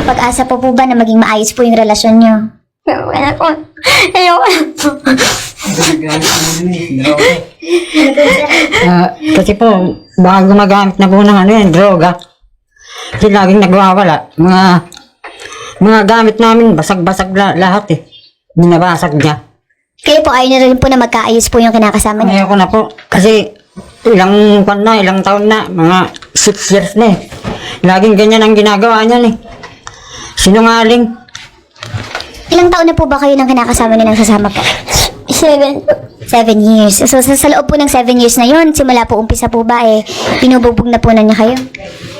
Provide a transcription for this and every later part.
pag-asa po ba na maging maayos po yung relasyon nyo? Wala po. Ayoko na po. Kasi po, baka gumagamit na po ng droga. Kasi laging nagwawala. Mga gamit namin, basag-basag lahat eh. Binabasag niya. Kayo po, ayaw na rin po na magkaayos po yung kinakasama niyo? Ayoko na po. Kasi ilang taon na, mga 6 years na eh. Laging ganyan ang ginagawa niya eh. Sinungaling. Ilang taon na po ba kayo nang kinakasama niyo nang sasama po? 7 po. 7 years. So, sa loob po ng 7 years na yun, simula po, umpisa po ba, pinubugbog na po na niya kayo?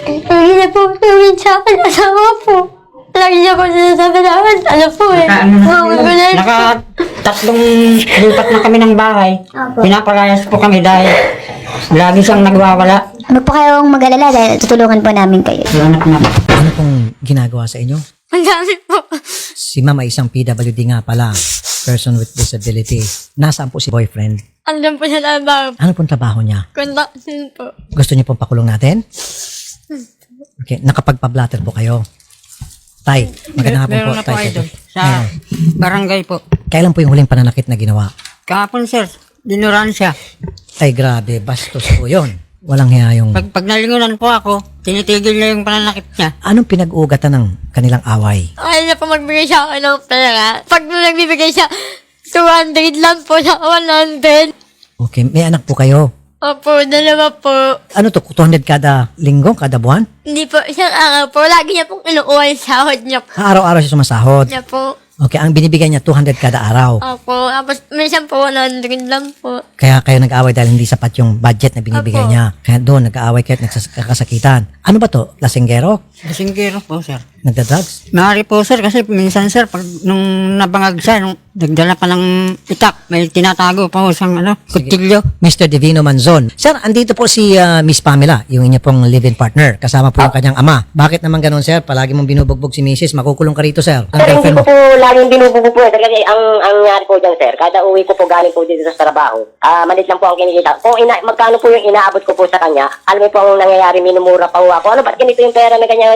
Hindi na po tumingin sa akin. Asawa po. Lagi niya po sinasabi naman. Ano po eh. Tatlong lipat na kami ng bahay. Opo. Pinapalayas po kami dahil lagi siyang nagwawala. Huwag po kayong mag-alala dahil tutulungan po namin kayo. Anak na. Ano pong ginagawa sa inyo? Ang dami po. Si Ma'am ay isang PWD nga pala, person with disability. Nasaan po si boyfriend? Andun po siya trabaho. Ano pong trabaho niya? Conduction po. Gusto niyo pong pakulong natin? Okay, nakapagpa-blatter po kayo. Tay, magandang hapon po. Meron na po Tay, idol. Tay. Sa barangay po. Kailan po yung huling pananakit na ginawa? Kahapon sir, dinuran siya. Ay grabe, bastos po yun. Walang hiya yung... Pag nalingunan po ako, tinitigil niya yung pananakit niya. Anong pinag-uugatan ng kanilang away? Ayaw na po magbigay siya ako ng pera. Pag nagbibigay siya, 200 lang po sa 100. Okay, may anak po kayo. Opo, dalawa po. Ano to, 200 kada linggo, kada buwan? Hindi po, isang araw po. Lagi niya pong inuuha yung sahod niya po. Araw-araw siya sumasahod. Niya po. Okay, ang binibigay niya 200 kada araw. Opo, tapos minsan po 100 lang po. Kaya kayo nag-aaway dahil hindi sapat yung budget na binibigay Opo. niya. Kaya doon nag-aaway kayo at nagkakasakitan. Ano ba to? Lasinggero? Lasinggero po sir. Nagda-drugs? Maaari po sir, kasi minsan sir, pag nung nabangag siya, nung nagdala pa ng itak, may tinatago pa po siyang kutilyo. Mr. Divino Manzon. Sir, andito po si Miss Pamela, yung inyo pong live-in partner. Kasama po yung kanyang ama. Bakit naman ganun, sir? Palagi mong binubugbog si Mrs. Makukulong ka rito, sir. Ang Sir, hindi girlfriend ko mo. po laging binubugo po. Kasi ang nangyari po dyan, sir, kada uwi ko po galing po dito sa trabaho, malit lang po ang kinikita. Kung magkano po yung inaabot ko po sa kanya, alam mo po ang nangyayari, minumura pa po ako. Ano, ba't ganito yung pera na ganyan.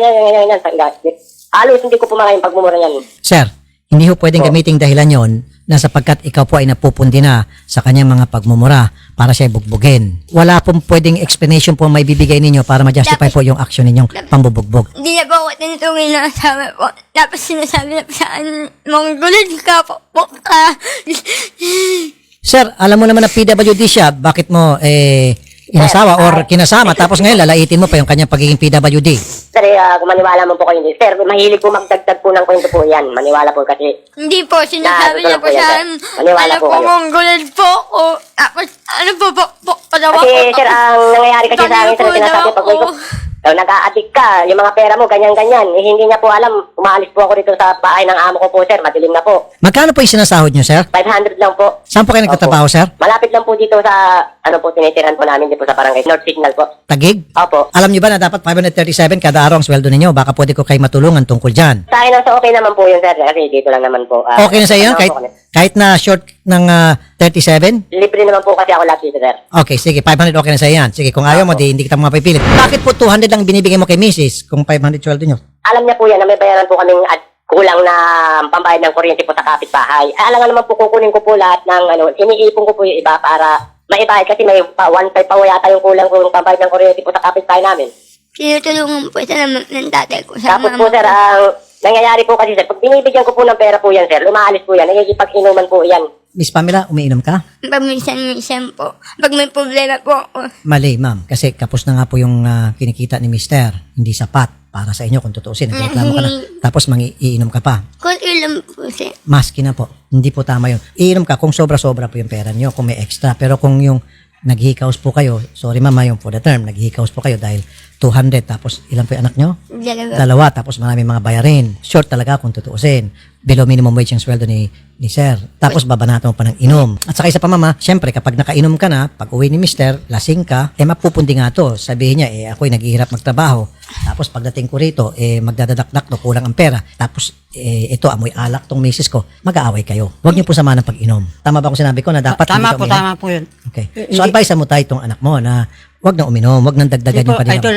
Halos hindi ko po makayang pagmumura yan. Sir, hindi ho pwedeng gamiting dahilan yon na sapagkat ikaw po ay napupundi na sa kanyang mga pagmumura para siya bugbugin. Wala pong pwedeng explanation po may bibigay ninyo para ma-justify po yung action ninyong pambubugbog. Hindi na po ako tinutungin ng asawa po. Tapos sinasabi na po sa akin, manggulan ka po ka. Sir, alam mo naman na PWD siya, bakit mo inasawa or kinasama tapos ngayon lalaitin mo pa yung kanyang pagiging PWD? Sir, kung maniwala mo po kayo, sir, mahilig po magdagdag po ng kwento po yan. Maniwala po kasi, Hindi po, sinasabi niya po yan, sa sir. akin, Maniwala ano po po, kayo. manggulan po ako. Tapos, ano po, padawa ko. kasi sir, ang nangyayari kasi sa akin, sir, Kanina po sinasabi daw pag ko, nag-a-addict ka, yung mga pera mo, ganyan-ganyan. Hindi niya po alam, umaalis po ako dito sa bahay ng amo ko po, sir, madilim na po. Magkano po yung sinasahod nyo, sir? 500 lang po. Saan po kayo nagtatrabaho, sir? Malapit lang po dito sa, tinitiran po namin dito sa barangay, North Signal po. Tagig? Opo. Alam niyo ba na dapat 537 kada araw ang sweldo ninyo? Baka pwede ko kayo matulungan tungkol dyan. Sa akin, okay naman po yun, sir, kasi dito lang naman po. Okay na sa iyo yan? Kahit na short ng 37? Libre naman po kasi ako lahat dito, sir. Okay, sige, 500 okay na sa iyo yan. Sige, kung ayaw mo, hindi kita mapipilit. Bakit po 200 lang binibigay mo kay Mrs. kung 500 sweldo nyo? Alam niya po yan na may bayaran po kaming kulang na pambayad ng kuryente po sa kapitbahay. Alam nga naman po, kukunin ko po lahat ng iniipon ko po yung iba para maibayad kasi may 1.5 pa yata yung kulang ko yung pambayad ng kuryente po sa kapitbahay namin. Tinutulungan po siya ng tatay ko sa Tapos mama po, sir, ang nangyayari po kasi, sir, pag binibigyan ko po ng pera po yan, sir, lumaalis po yan, nagigipag-inuman po yan. Miss Pamela, umiinom ka? Pag minsan po, pag may problema po ako. Mali, ma'am. Kasi kapos na nga po yung kinikita ni Mister. Hindi sapat para sa inyo kung tutuusin. Nagreklamo ka na. Tapos iinom ka pa. Kung ilan po siya. Maski na po. Hindi po tama yun. Iinom ka kung sobra-sobra po yung pera nyo, kung may extra. Pero kung yung naghihikaos po kayo, sorry mama, yung for the term, naghihikaos po kayo dahil 200 tapos ilan po yung anak nyo? Dalawa tapos maraming mga bayarin. Short talaga kung tutuusin. Below minimum wage yung sweldo ni sir. Tapos babanatan mo pa ng inom. At saka isa pa mama, syempre kapag nakainom ka na, pag uwi ni mister, lasing ka, mapupundi nga to. Sabihin niya, ako'y naghihirap magtrabaho. Tapos pagdating ko rito, magdadadakdak to, kulang ang pera. Tapos ito, amoy alak tong misis ko, mag-aaway kayo. Huwag niyo po samahan ng pag-inom. Tama ba kung sinabi ko na dapat Tama hindi ka po, uminom? tama po yun. Okay. So advise mo tayo itong anak mo na Wag na uminom, wag nang dagdagan Hindi po, yung kanila. idol,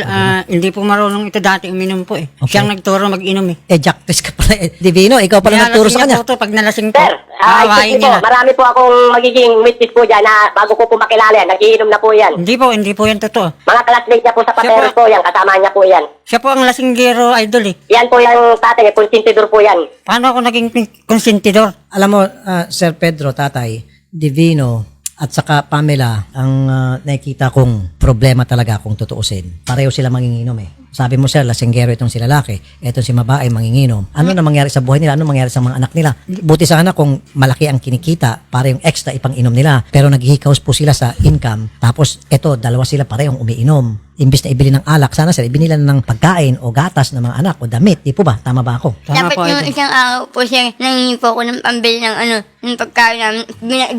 hindi po marunong ito dati uminom po eh. Okay. Siyang nagturo mag-inom eh. Jackpres ka pala. Divino, ikaw pala nagturo sa kanya. Po to, pag nalasing po, Sir, aawain excuse me niya po, na. marami po akong magiging witness po dyan na bago ko po makilala yan, nagiinom na po yan. Hindi po yan totoo. Mga classmate niya po sa Pateros Siya po yan, kasama niya po yan. Siya po ang lasinggero, idol eh. Yan po yung tatay, konsentidor po yan. Paano ako naging konsentidor? Alam mo, Sir Pedro, Tatay, Divino, at saka Pamela, ang nakikita kong problema talaga kung tutuusin. Pareho sila manginginom eh. Sabi mo, sir, lasinggero itong si lalaki, itong si babae manginginom. Ano na mangyari sa buhay nila? Ano mangyari sa mga anak nila? Buti sana kung malaki ang kinikita para yung extra ipang-inom nila. Pero naghihikaos po sila sa income. Tapos, eto, dalawa sila parehong umiinom. Imbis na ibili ng alak, sana sir, ibili nila ng pagkain o gatas ng mga anak o damit. Di po ba? Tama ba ako? Tama Dapat po, yung idol. isang araw po siya, nangingi po ako ng pambili ng ng pagkain namin.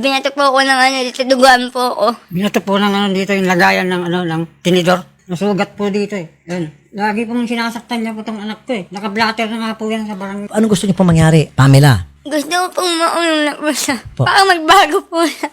Binato po ako ng dito, duguan po ako. Binato po ng dito yung lagayan ng tinidor. Nasugat po dito eh. Yan. Lagi pong sinasaktan niya po itong anak ko eh. Naka-blatter na nga po yan sa barangay. Ano gusto niyo po mangyari? Pamela, Gusto ko pong maulong na po siya. Po. Para magbago po siya.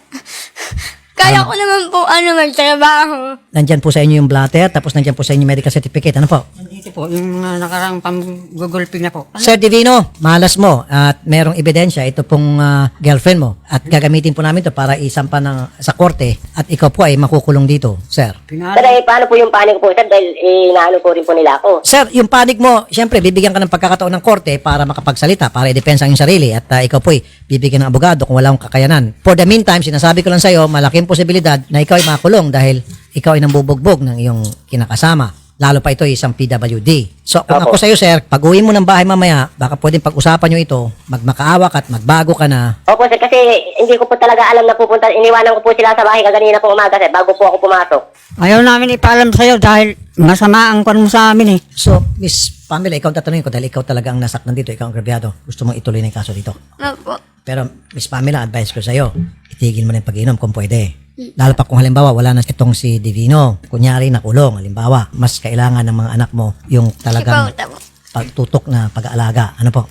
Kaya ko naman po magtrabaho. nandyan po sa inyo yung blatter, tapos nandyan po sa inyo yung medical certificate. Ano po? Dito po, yung mga nakarang pang-gugulpi na po. Sir Divino, malas mo at merong ebidensya, ito pong girlfriend mo. At gagamitin po namin to para isampa sa korte at ikaw po ay makukulong dito, sir. Sir, paano po yung panig po, sir? Dahil inaano po rin po nila ako. Sir, yung panig mo, siyempre, bibigyan ka ng pagkakataon ng korte para makapagsalita, para i-depensa ang iyong sarili. At ikaw po ay bibigyan ng abogado kung wala akong kakayanan. For the meantime, sinasabi ko lang sa'yo, malaking posibilidad na ikaw ay makulong dahil ikaw ay nambubugbog ng iyong kinakasama. Lalo pa ito isang PWD. So, kung ako sa'yo, sir, pag uwi mo ng bahay mamaya, baka pwedeng pag-usapan nyo ito, magmakaawa ka at magbago ka na. Opo, sir, kasi hindi ko po talaga alam na pupunta. Iniwanan ko po sila sa bahay kaganina po umaga, sir, bago po ako pumasok. Ayaw namin ipaalam sa'yo dahil masama ang kwan mo sa amin eh. So, Miss Pamela, ikaw ang tatanungin ko dahil ikaw talaga ang nasaktan dito, ikaw ang grabyado. Gusto mong ituloy na yung kaso dito. Opo. Pero, Miss Pamela, advice ko sa'yo, itigil mo na yung pag-inom kung pwede. Lalo pa kung halimbawa, wala na itong si Divino. Kunyari, nakulong. Halimbawa, mas kailangan ng mga anak mo yung talagang Sipaw, pagtutok na pag-aalaga. Ano po?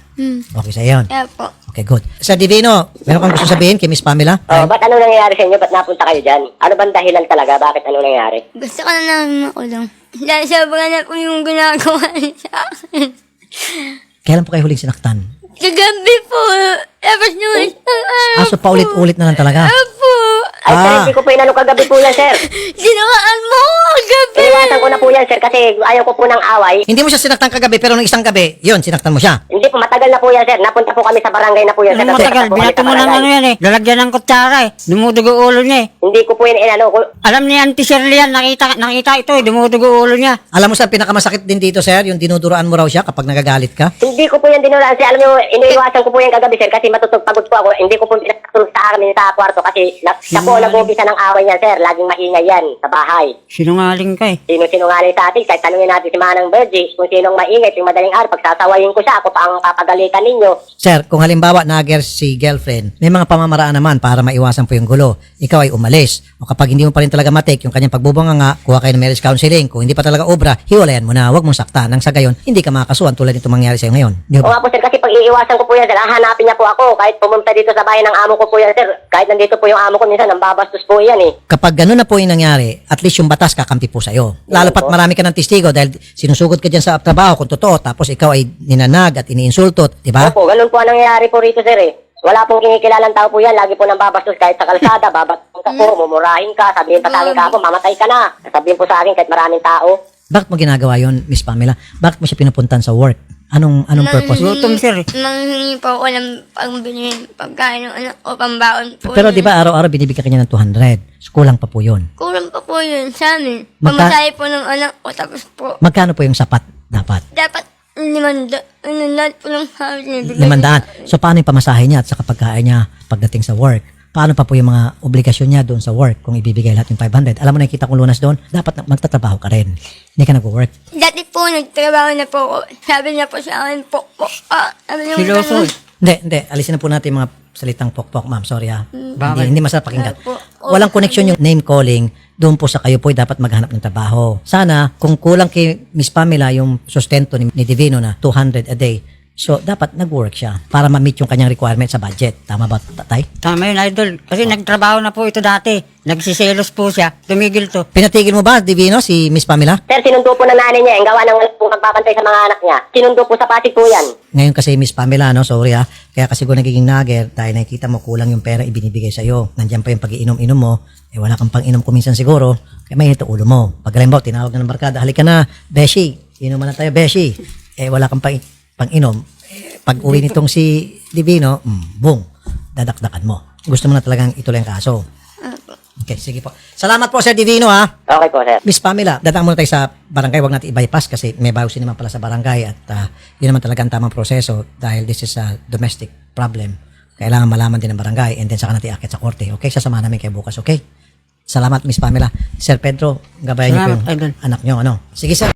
Okay sa yun? Opo. Okay, good. Sir Divino, meron kang gusto sabihin kay Miss Pamela? Oh, ba't ano nangyayari sa inyo? Ba't napunta kayo dyan? Ano bang dahilan talaga? Bakit ano nangyayari? Gusto ko na naman makulong. Dahil sobrang na po yung ginagawa niya sa akin. Kailan po kayo huling sinaktan? Kagabi po. Tapos nung isang araw So, paulit-ulit na lang talaga? po. Ay, sir, hindi ko po inano kagabi po yan, sir. Sinawaan mo ako kagabi. Iniwasan ko na po yan, sir, kasi ayaw ko po ng away. Hindi mo siya sinaktan kagabi, pero nung isang gabi, yun, sinaktan mo siya. Hindi po, matagal na po yan, sir. Napunta po kami sa barangay na po yan, sir. Anong Kasi matagal? po kami Binato sa mo ng barangay. ano yan eh. Lalagyan ng kutsara eh. Dumudugo ulo niya eh. Hindi ko po yan inano. Alam ni Auntie Shirley yan, nakita ito eh. Dumudugo ulo niya. Alam mo sa pinakamasakit din dito, sir, yung dinuduroan mo raw siya kapag nagagalit ka? Hindi ko po yan dinulaan, sir. Alam nyo, iniiwasan ko po yan kagabi, sir, kasi matutog pagod po ako. Hindi ko po pinatulog sa amin sa kwarto kasi siya po nag-umpisa ng away niya, sir. Laging maingay yan sa bahay. Sinungaling ka eh. Sino sinungaling sa atin? Kahit tanungin natin si Manang Virgie kung sinong maingay, yung madaling araw, pagsasawayin ko siya, ako pa ang papagalitan ninyo. Sir, kung halimbawa nagers si girlfriend, may mga pamamaraan naman para maiwasan po yung gulo. Ikaw ay umalis. O kapag hindi mo pa rin talaga matik yung kanyang pagbubunga nga, kuha kayo ng marriage counseling. Kung hindi pa talaga obra, hiwalayan mo na. Huwag mong saktan. Nang sa gayon, hindi ka makakasuhan tulad nito mangyari sa'yo ngayon. Di O ba? nga po, sir, kasi pag iiwasan ko po yan, sir, hahanapin niya po ako. Kahit pumunta dito sa bahay ng amo ko po yan, sir. Kahit nandito po yung amo ko, minsan nambabastos po yan eh. Kapag gano'n na po yung nangyari, at least yung batas kakampi po sa'yo. Lalo pat marami ka ng testigo dahil sinusugod ka dyan sa trabaho kung totoo, tapos ikaw ay ninanag at iniinsultot, di ba? Opo, ganun po ang nangyayari po rito, sir eh. Wala pong kinikilalang tao po yan. Lagi po nang babastos kahit sa kalsada. Babastos ka po, mumurahin ka, sabihin pa sa akin ka po, mamatay ka na. Sabihin po sa akin kahit maraming tao. Bakit mo ginagawa yon, Miss Pamela? Bakit mo siya pinupuntan sa work? Anong purpose? Gutom sir eh. Manghingi po ako ng pangbili pagkain ng anak ko, pambaon po. Pero yun. di ba araw-araw binibigyan kanya ng 200? So, kulang pa po yun. Kulang pa po yun sa amin. Magka- Pamasahe po ng anak ko, tapos po, Magkano po yung sapat dapat? dapat 500 po lang sa amin. 500. So paano yung pamasahe niya at sa pagkain niya pagdating sa work? Paano pa po yung mga obligasyon niya doon sa work kung ibibigay lahat yung 500? Alam mo, nakikita kong lunas doon, dapat magtatrabaho ka rin. Hindi ka nag-work. Dati po, nagtrabaho na po ako. Sabi niya po sa akin, sabi niya, Siloso eh. Hindi. Alisin na po natin yung mga salitang pokpok, ma'am. Sorry ha. Bakit? Hindi masarap pakinggan. Opo. Walang connection yung name calling. Doon po sa kayo po dapat maghanap ng trabaho. Sana, kung kulang kay Miss Pamela yung sustento ni Divino na 200 a day, So, dapat nag-work siya para ma-meet yung kanyang requirement sa budget. Tama ba, tatay? Tama yun, idol. Kasi nagtrabaho na po ito dati. Nagsiselos po siya. Tumigil to. Pinatigil mo ba, Divino, si Miss Pamela? Sir, sinundo po ng nanay niya. Ang gawa ng po magpapantay sa mga anak niya. Sinundo po sa Pasig po yan. Ngayon kasi Miss Pamela, no, sorry ha. Kaya kasi kung nagiging nagger, dahil nakikita mo kulang yung pera ibinibigay sa'yo. Nandiyan pa yung pag-iinom-inom mo. Wala kang pang-inom kuminsan siguro. Kaya may ito ulo mo. Pag rin tinawag na ng barkada, halika na, Beshi. Inuman na tayo, Beshi. Wala kang pang-inom. Pag uwi nitong si Divino, boom, dadakdakan mo. Gusto mo na talagang ituloy ang kaso. Okay, sige po. Salamat po, Sir Divino, ha. Okay po, sir. Miss Pamela, dadaan muna tayo sa barangay. Huwag natin i-bypass kasi may biopsy naman pala sa barangay at yun naman talaga ang tamang proseso dahil this is a domestic problem. Kailangan malaman din ng barangay and then saka natin akit sa korte. Okay, sasama namin kayo bukas, okay? Salamat, Miss Pamela. Sir Pedro, gabayan niyo po Salamat, yung idol. anak niyo, ano? Sige, sir.